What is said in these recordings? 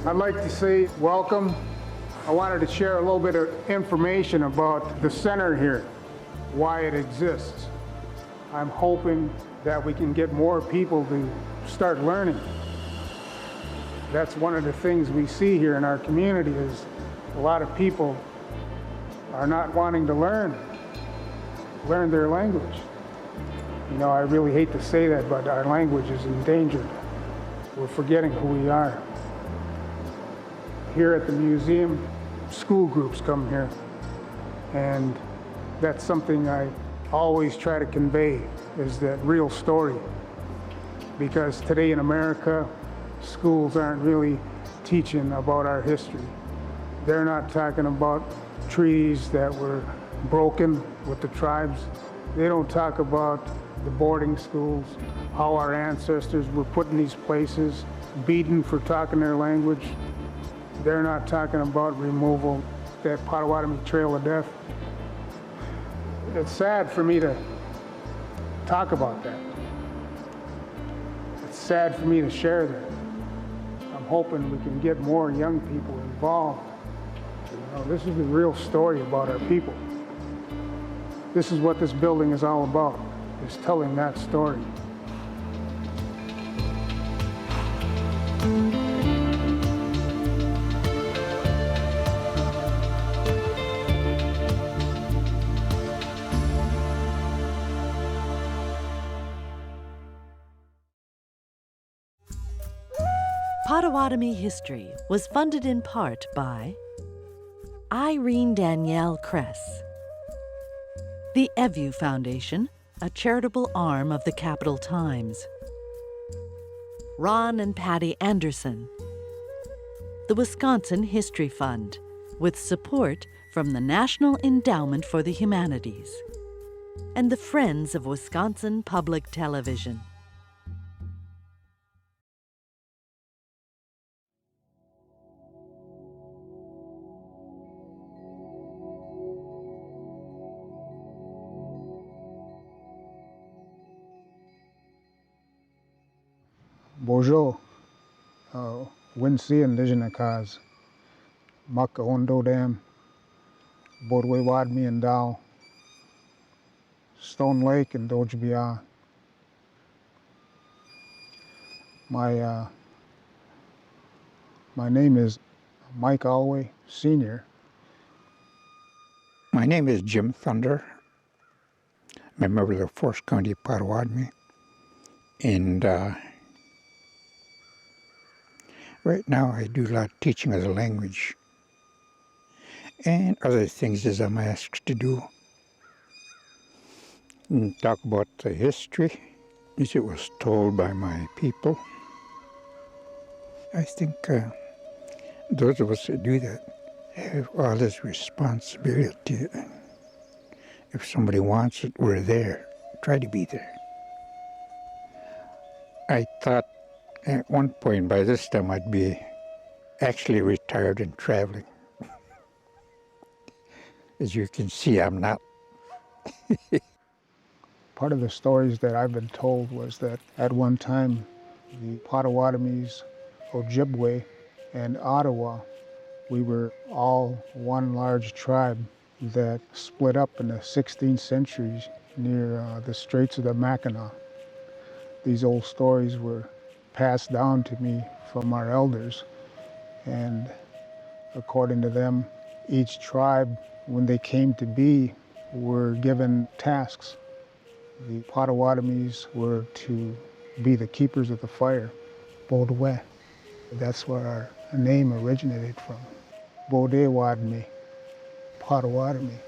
I'd like to say welcome. I wanted to share a little bit of information about the center here, why it exists. I'm hoping that we can get more people to start learning. That's one of the things we see here in our community is a lot of people are not wanting to learn their language. You know, I really hate to say that, but our language is endangered. We're forgetting who we are. Here at the museum, school groups come here, and that's something I always try to convey, is that real story. Because today in America, schools aren't really teaching about our history. They're not talking about treaties that were broken with the tribes. They don't talk about the boarding schools, how our ancestors were put in these places, beaten for talking their language. They're not talking about removal, that Potawatomi Trail of Death. It's sad for me to talk about that. It's sad for me to share that. I'm hoping we can get more young people involved. You know, this is the real story about our people. This is what this building is all about, is telling that story. Potawatomi History was funded in part by Irene Danielle Kress, the Evu Foundation, a charitable arm of the Capital Times, Ron and Patty Anderson, the Wisconsin History Fund, with support from the National Endowment for the Humanities, and the Friends of Wisconsin Public Television. Bojo, Winsi Indigenous Cause, Maka Ondo Dam, Bodwe Wadmi and Dow, Stone Lake and Dojbia. My name is Mike Alloway, Sr. My name is Jim Thunder. I'm a member of the 4th County of Potawatomi. And right now I do a lot of teaching of the language and other things as I'm asked to do. And talk about the history as it was told by my people. I think those of us that do that have all this responsibility. If somebody wants it, we're there. Try to be there. I thought at one point by this time I'd be actually retired and traveling. As you can see, I'm not. Part of the stories that I've been told was that at one time the Potawatomis, Ojibwe, and Ottawa, we were all one large tribe that split up in the 16th century near the Straits of the Mackinac. These old stories were passed down to me from our elders, and according to them, each tribe, when they came to be, were given tasks. The Potawatomis were to be the keepers of the fire, Bodwe. That's where our name originated from. Bodewadmi, Potawatomi.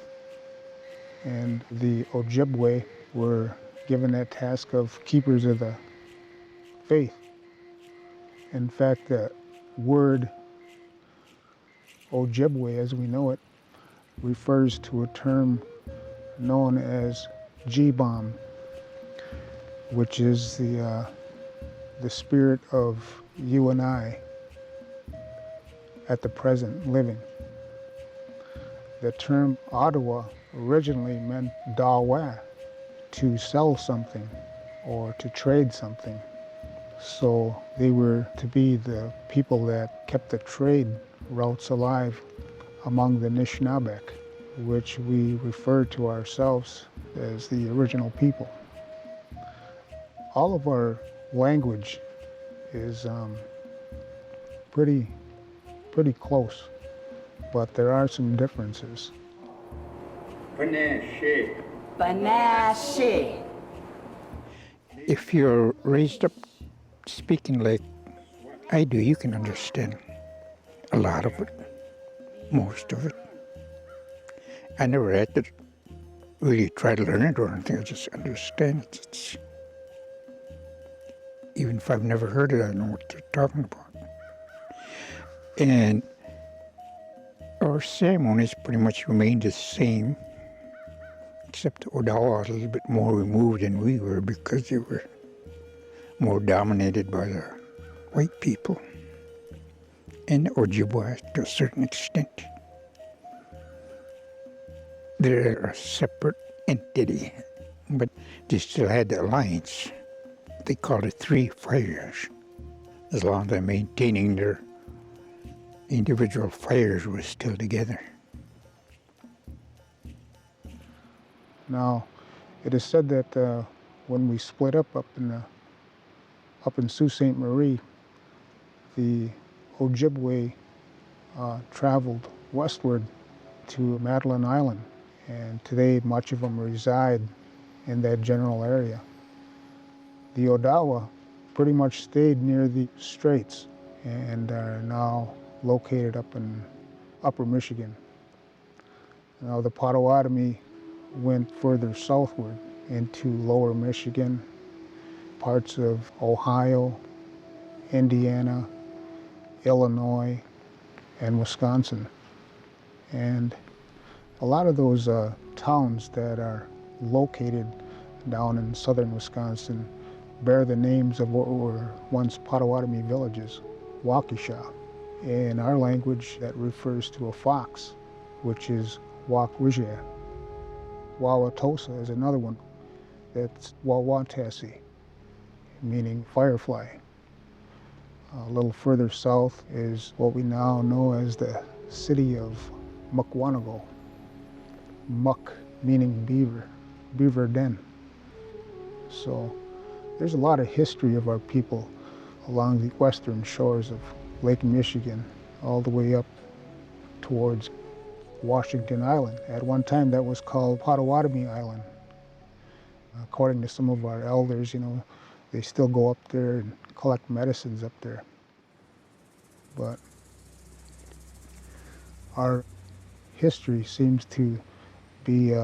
And the Ojibwe were given that task of keepers of the faith. In fact, the word Ojibwe, as we know it, refers to a term known as G-bomb, which is the spirit of you and I at the present living. The term Ottawa originally meant dawa, to sell something or to trade something. So they were to be the people that kept the trade routes alive among the Nishnabek, which we refer to ourselves as the original people. All of our language is pretty close, but there are some differences. Banashe. If you're raised up speaking like I do, you can understand a lot of it, most of it. I never had to really try to learn it or anything, I just understand it. Even if I've never heard it, I know what they're talking about. And our ceremonies pretty much remained the same, except Odawa was a little bit more removed than we were because they were more dominated by the white people, and Ojibwa to a certain extent. They're a separate entity, but they still had the alliance. They called it 3 fires. As long as they're maintaining their individual fires, were still together. Now, it is said that when we split up in Sault Ste. Marie, the Ojibwe traveled westward to Madeline Island, and today much of them reside in that general area. The Odawa pretty much stayed near the Straits and are now located up in Upper Michigan. Now the Potawatomi went further southward into Lower Michigan, parts of Ohio, Indiana, Illinois, and Wisconsin. And a lot of those towns that are located down in southern Wisconsin bear the names of what were once Potawatomi villages, Waukesha. In our language, that refers to a fox, which is Wakwija. Wauwatosa is another one, that's Wauwatasi, meaning firefly. A little further south is what we now know as the city of Mukwonago. Muk meaning beaver, beaver den. So there's a lot of history of our people along the western shores of Lake Michigan, all the way up towards Washington Island. At one time that was called Potawatomi Island. According to some of our elders, they still go up there and collect medicines up there. But our history seems to be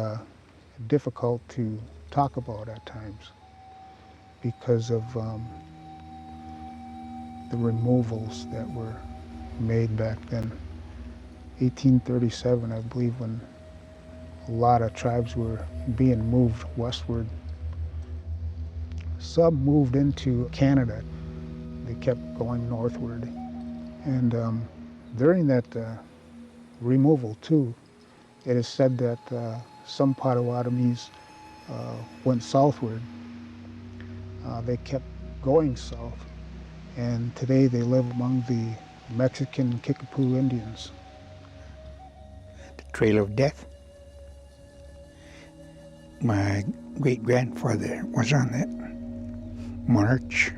difficult to talk about at times because of the removals that were made back then. 1837, I believe, when a lot of tribes were being moved westward. Some moved into Canada. They kept going northward. And during that removal, too, it is said that some Potawatomis went southward. They kept going south, and today they live among the Mexican Kickapoo Indians. The Trail of Death. My great-grandfather was on that march.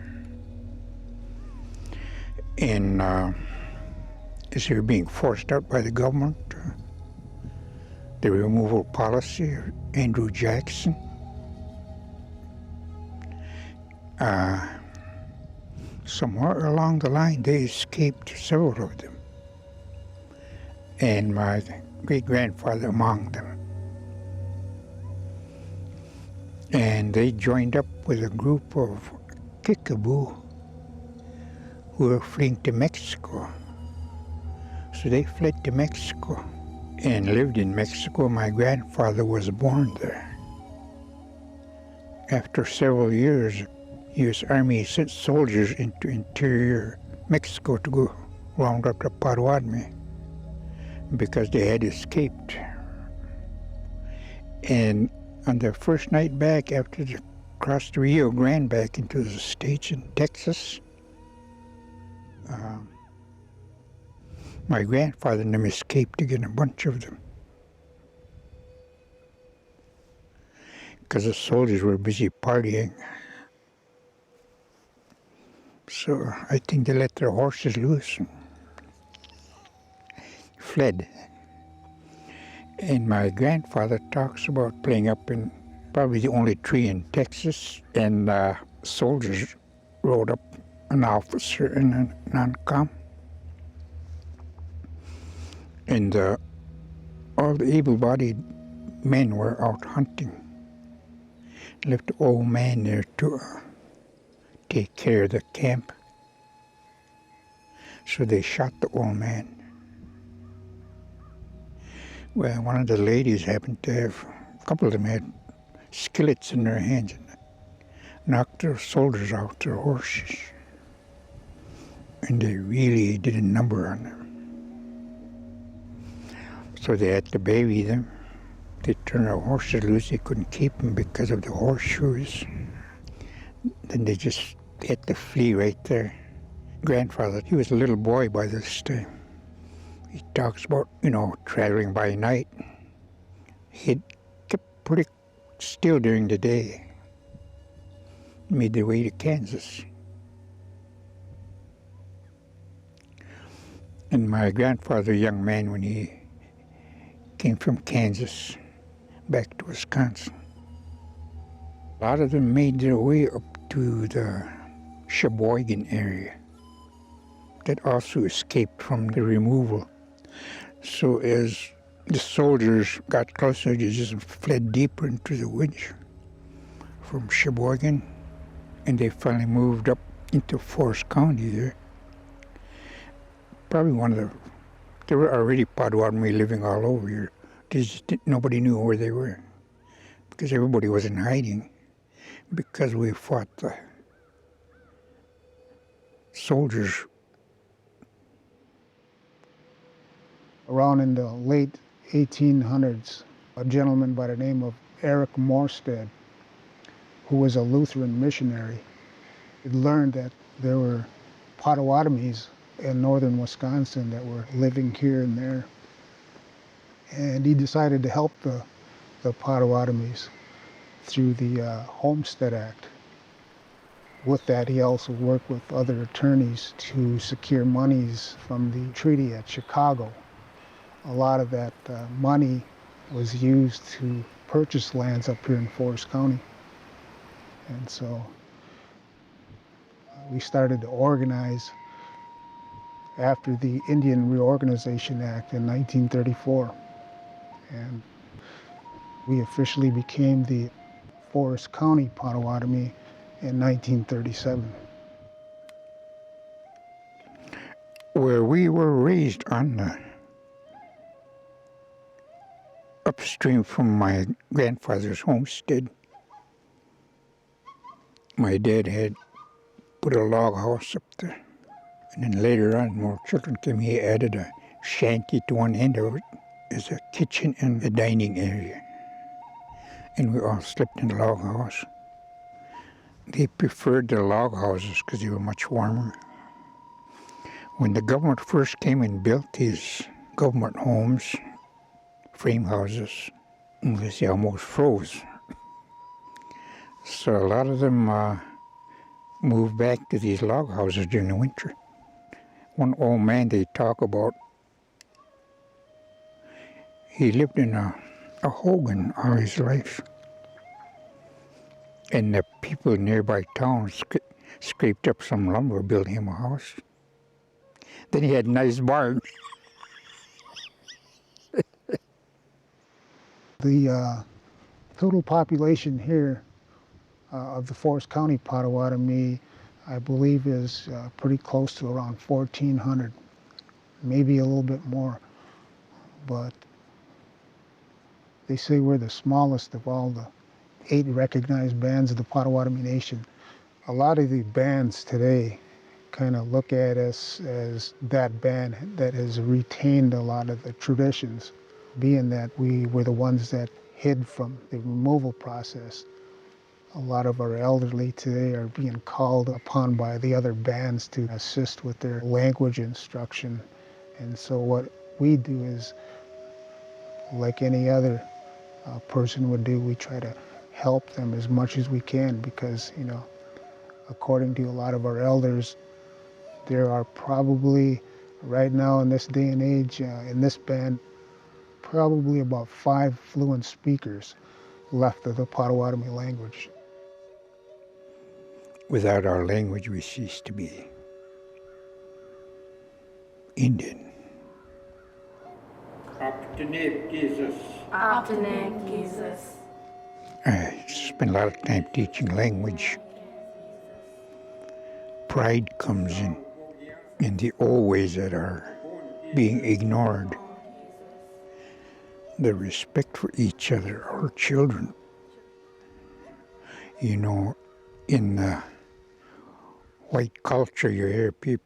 And as they were being forced out by the government, the removal policy of Andrew Jackson, somewhere along the line they escaped, several of them, and my great-grandfather among them. And they joined up with a group of Kickapoo who were fleeing to Mexico. So they fled to Mexico and lived in Mexico. My grandfather was born there. After several years, U.S. Army sent soldiers into interior Mexico to go round up the Potawatomi because they had escaped. And on their first night back after the across the Rio Grande back into the States in Texas. My grandfather and them escaped again, a bunch of them, because the soldiers were busy partying. So I think they let their horses loose and fled. And my grandfather talks about playing up in probably the only tree in Texas, and soldiers rode up, an officer and a non-com. And all the able-bodied men were out hunting. Left the old man there to take care of the camp. So they shot the old man. Well, one of the ladies happened to have, a couple of them had skillets in their hands and knocked their soldiers out their horses. And they really did a number on them. So they had to baby them. They turned their horses loose. They couldn't keep them because of the horseshoes. Then they just had to flee right there. Grandfather, he was a little boy by this time. He talks about, traveling by night. He kept pretty still during the day. Made their way to Kansas. And my grandfather, a young man, when he came from Kansas back to Wisconsin, a lot of them made their way up to the Sheboygan area that also escaped from the removal. So as the soldiers got closer, they just fled deeper into the woods from Sheboygan, and they finally moved up into Forest County there. Probably there were already Potawatomi living all over here. Nobody knew where they were because everybody was in hiding because we fought the soldiers. Around in the late 1800s, a gentleman by the name of Eric Morstead, who was a Lutheran missionary, had learned that there were Potawatomis in northern Wisconsin that were living here and there. And he decided to help the Potawatomis through the Homestead Act. With that, he also worked with other attorneys to secure monies from the treaty at Chicago. A lot of that money was used to purchase lands up here in Forest County. And so we started to organize after the Indian Reorganization Act in 1934. And we officially became the Forest County Potawatomi in 1937. Where we were raised on the upstream from my grandfather's homestead, my dad had put a log house up there. And then later on, more children came, he added a shanty to one end of it as a kitchen and a dining area. And we all slept in the log house. They preferred the log houses because they were much warmer. When the government first came and built these government homes, frame houses, they almost froze. So a lot of them moved back to these log houses during the winter. One old man they talk about, he lived in a Hogan all his life. And the people in nearby towns scraped up some lumber, built him a house. Then he had a nice barn. The total population here of the Forest County Potawatomi, I believe, is pretty close to around 1,400, maybe a little bit more. But they say we're the smallest of all the 8 recognized bands of the Potawatomi Nation. A lot of the bands today kind of look at us as that band that has retained a lot of the traditions, being that we were the ones that hid from the removal process. A lot of our elderly today are being called upon by the other bands to assist with their language instruction. And so what we do is, like any other person would do, we try to help them as much as we can because, according to a lot of our elders, there are probably, right now in this day and age, in this band, probably about 5 fluent speakers left of the Potawatomi language. Without our language, we cease to be Indian. I spend a lot of time teaching language. Pride comes in the old ways that are being ignored. The respect for each other, our children. In white culture, you hear people,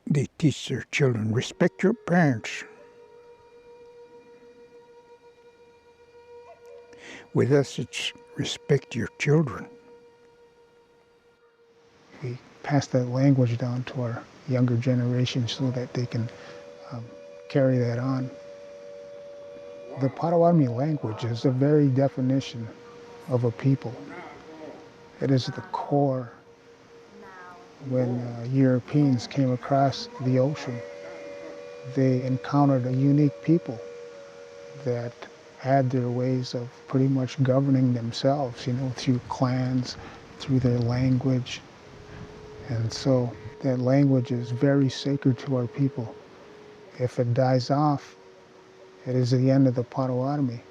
they teach their children, respect your parents. With us, it's respect your children. We pass that language down to our younger generation so that they can carry that on. The Potawatomi language is the very definition of a people. It is the core. When Europeans came across the ocean, they encountered a unique people that had their ways of pretty much governing themselves, through clans, through their language. And so that language is very sacred to our people. If it dies off, it is the end of the Potawatomi.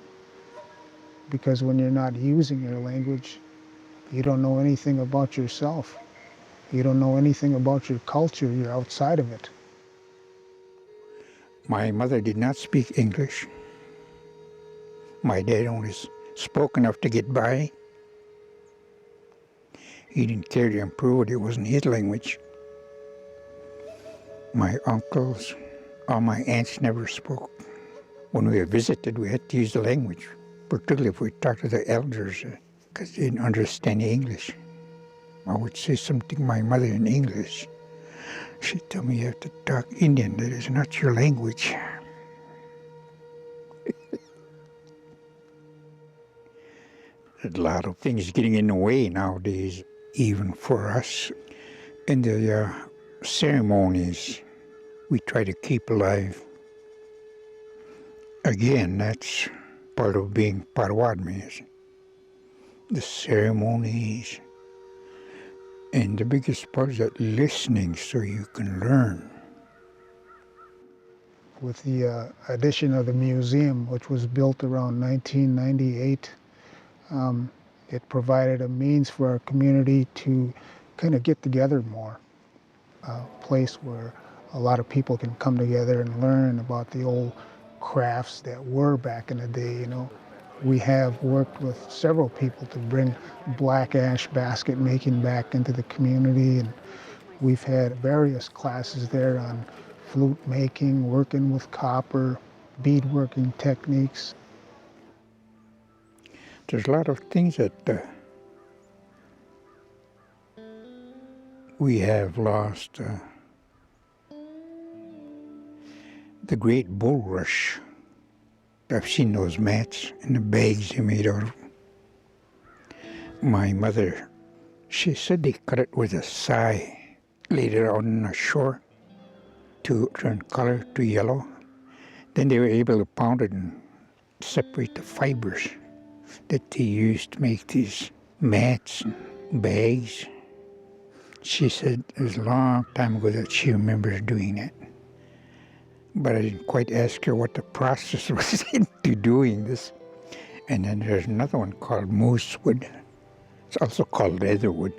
Because when you're not using your language, you don't know anything about yourself. You don't know anything about your culture. You're outside of it. My mother did not speak English. My dad only spoke enough to get by. He didn't care to improve it. It wasn't his language. My uncles or my aunts never spoke. When we were visited, we had to use the language, particularly if we talked to the elders, because they didn't understand English. I would say something to my mother in English. She'd tell me, you have to talk Indian. That is not your language. A lot of things getting in the way nowadays, even for us. In the ceremonies, we try to keep alive. Again, that's part of being Potawatomi, the ceremonies. And the biggest part is that listening so you can learn. With the addition of the museum, which was built around 1998, it provided a means for our community to kind of get together more. A place where a lot of people can come together and learn about the old crafts that were back in the day, We have worked with several people to bring black ash basket making back into the community, and we've had various classes there on flute making, working with copper, beadworking techniques. There's a lot of things that we have lost. The great bull rush. I've seen those mats and the bags they made out of. My mother, she said they cut it with a scythe, laid it out on the shore to turn color to yellow. Then they were able to pound it and separate the fibers that they used to make these mats and bags. She said it was a long time ago that she remembers doing that. But I didn't quite ask her what the process was into doing this. And then there's another one called moose wood. It's also called leatherwood.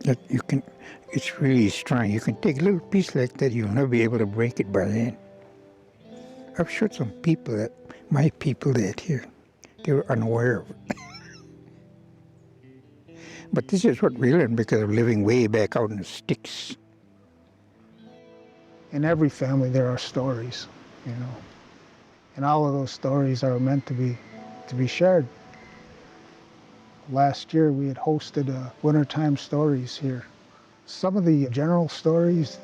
That it's really strong. You can take a little piece like that, you'll never be able to break it by hand. I've showed some people my people that here, they were unaware of it. But this is what we learned because of living way back out in the sticks. In every family there are stories, and all of those stories are meant to be shared. Last year we had hosted wintertime stories here. Some of the general stories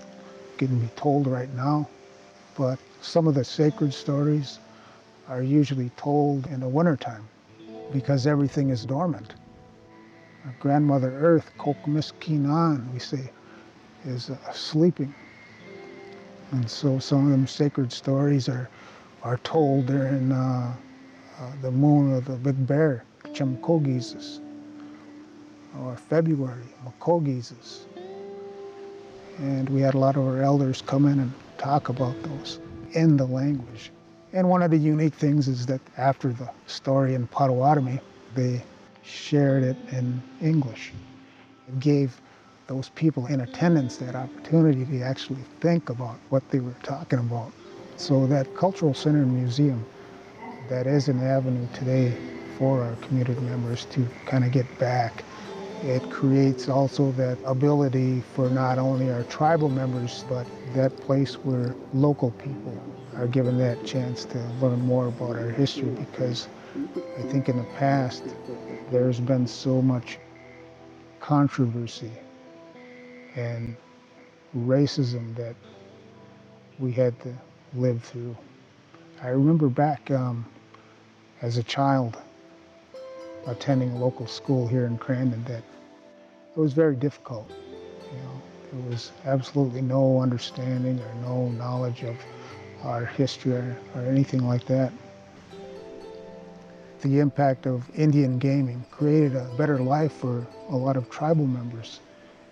can be told right now, but some of the sacred stories are usually told in the wintertime because everything is dormant. Our grandmother Earth, Kokmiskinan, we say, is sleeping. And so some of them sacred stories are told during the moon of the Big Bear, Chamkogises, or February, Makogises. And we had a lot of our elders come in and talk about those in the language. And one of the unique things is that after the story in Potawatomi, they shared it in English. It gave those people in attendance that opportunity to actually think about what they were talking about. So that Cultural Center and Museum, that is an avenue today for our community members to kind of get back. It creates also that ability for not only our tribal members, but that place where local people are given that chance to learn more about our history, because I think in the past there's been so much controversy and racism that we had to live through. I remember back as a child attending a local school here in Crandon that it was very difficult. You know, there was absolutely no understanding or no knowledge of our history or anything like that. The impact of Indian gaming created a better life for a lot of tribal members.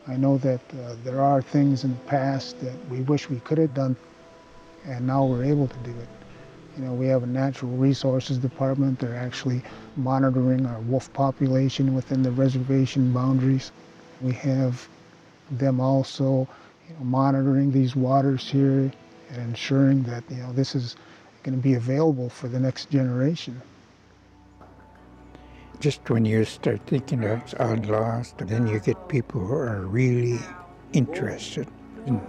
I know that there are things in the past that we wish we could have done, and now we're able to do it. You know, we have a natural resources department. They're actually monitoring our wolf population within the reservation boundaries. We have them also, monitoring these waters here and ensuring that, this is going to be available for the next generation. Just when you start thinking that's odd lost, then you get people who are really interested in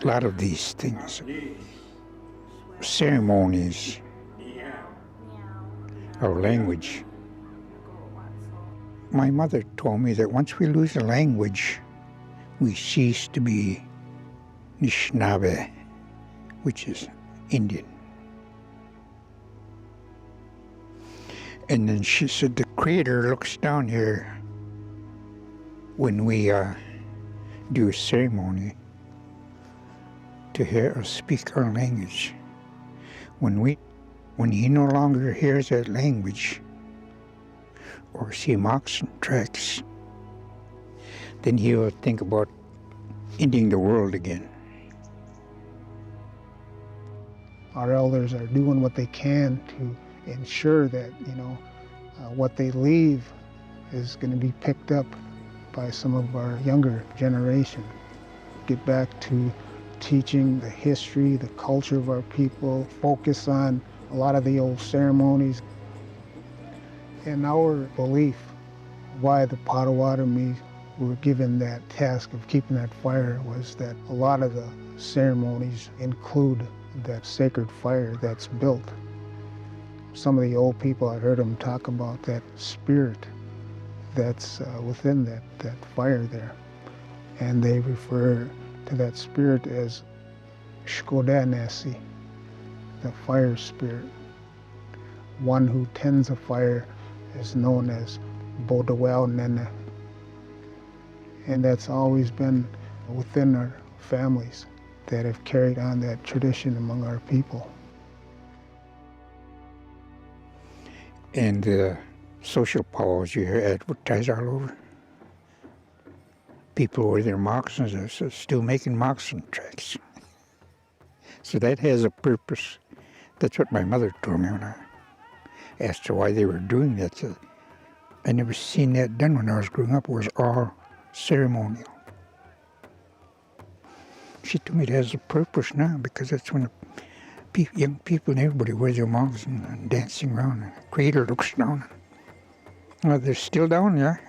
a lot of these things. Ceremonies, our language. My mother told me that once we lose a language, we cease to be Anishinaabe, which is Indian. And then she said the Creator looks down here when we do a ceremony to hear us speak our language. When he no longer hears that language or see moccasin tracks, then he will think about ending the world again. Our elders are doing what they can to ensure that, what they leave is going to be picked up by some of our younger generation. Get back to teaching the history, the culture of our people, focus on a lot of the old ceremonies. And our belief why the Potawatomi were given that task of keeping that fire was that a lot of the ceremonies include that sacred fire that's built. Some of the old people, I heard them talk about that spirit that's within that fire there. And they refer to that spirit as Shkodanesi, the fire spirit. One who tends a fire is known as Bodawao Nene. And that's always been within our families that have carried on that tradition among our people. And the social powers you hear advertised all over. People with their moccasins are still making moccasin tracks. So that has a purpose. That's what my mother told me when I asked her why they were doing that. So I never seen that done when I was growing up. It was all ceremonial. She told me it has a purpose now because that's when young people and everybody wear their moccasins and dancing around. And the Creator looks down. Well, they're still down there.